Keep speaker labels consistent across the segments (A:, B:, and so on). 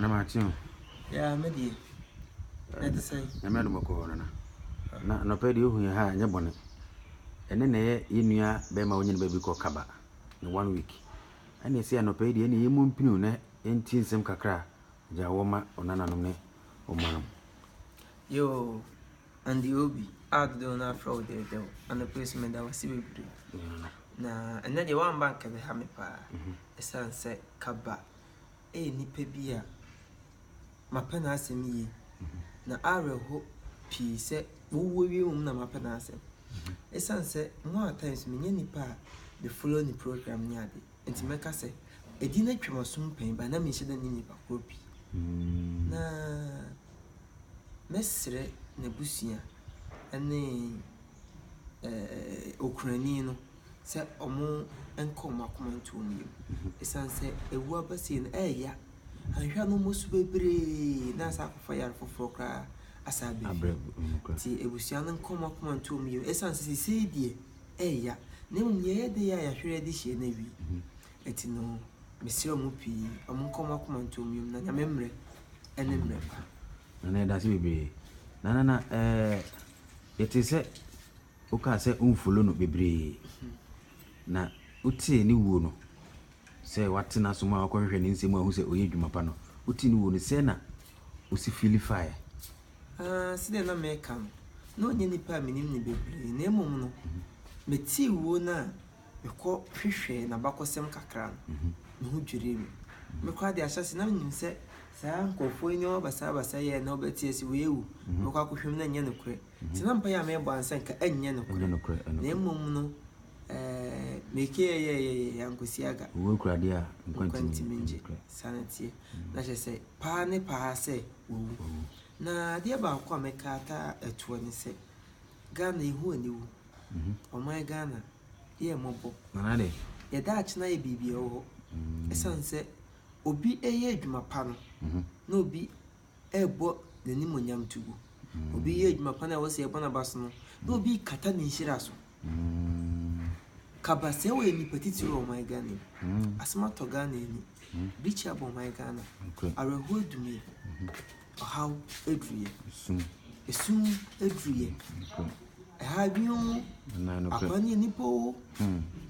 A: ana matio
B: ya medi na de sai
A: na me do mako na no pedi hu ya ha nya bone ene na ye inua be ma onye be bi ko kaba in 1 week ani ese no pedi ene yemu mpinu na enti nsem kakra ja wo ma onana no ne o manam
B: yo and the obi out do na fraud there and the placement that was bebre na ene de one bank be ha me pa esanse kaba nipa bi a mapana asem yi na areho pi se wo wiem na mapana asem esanse mo at times me nipa the follow the program ni ade enti meka se edi na twemasom pen ba na me hye da ni nipa kopi na mesre na busia ene okrani no se omo enkom akomanto mu esanse ewu abasi na eya anhwa no mosu bebre na sa akofa yar foforo kra asabe ti ebusia no enkom akomanto mu esanse sisi die eya na mu ye de ya hwere de hye na wi eti no mesiro mu pi omo enkom akomanto mu na nyamemre ene mre pa
A: na da si bebre na etise uka se umfulo no bebre na uti ni wuo no se watena so ma akwhwe ne nsemu ahu se oye dwuma pa no uti ni wuo no se na usi feel fire
B: side na meka no onye nipa minim ni bebre na emom no meti wuo na mekọ hwehwe na bakosem kakra no hu dwere mi mekọ de ahyase na nim se saa nkofo ni obasa ye na obeti esi weewu mekọ akohwem na nye nokre tina mpa ya mebo ansa nka enye nokre na emom no meke ye yankosiaga
A: wo kurade a
B: nkwanti menje sanati na se pa ne pa se wo na de ba kwa meka ta eto ni se Ghana ihu aniwu o my Ghana ye mobo
A: na de
B: ye da achina ye bibie wo esanse obi eye adwuma pa no na obi ebo nani monyam tugu obi ye adwuma pa na wo se ebo na baso no na obi kata ni nhira so kaba se we ni petiti o my Ghana asma to Ghana ni bichi abo my Ghana areho dumi how edruye esum edruye ha biu akwani nipo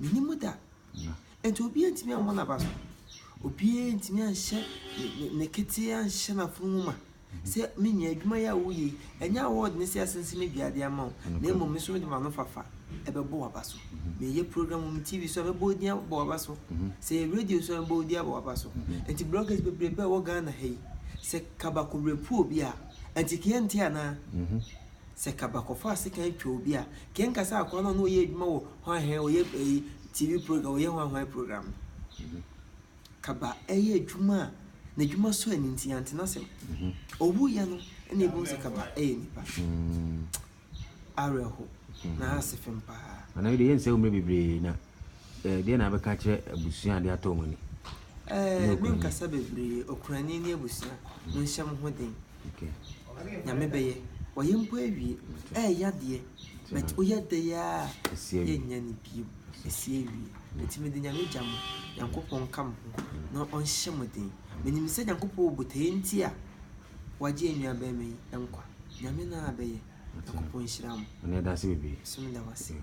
B: minimu da ento obi antimi amọ na baso obi antimi anhye ne kete anhye na funuma se menya adwuma ya wo yi enya award ne se asensime biade ama na emo me so me ma no fafa ebebo wabaso me ye program mu TV so ebebo dia bo wabaso se radio so ebebo dia bo wabaso enti bloggers bebrebe wo Ghana hey se kaba ko repu obi a enti kienti ana se kaba ko fa se kan twa obi a ken kasa akwa no no ye adwuma wo ho he o ye TV program o ye ho program kaba eye adwuma na adwuma so aninti antena sem owu ya no ene bo se kaba eye nipa areho na asefem pa
A: ana ide yense umre bebre na de na beka kire abusuan de atomoni
B: min kasa bebre okrani ni abusuan no hyam ho den na mebeye oyempo awie ya de but oyade ya yenya ni biem esie wie etime de nyame jamo yankopon kam no onhyem den menim se yankopon botenti a waje enua ba mai enkwa nyame na abeye yankopon hyiram
A: na da se bebre
B: sumida wase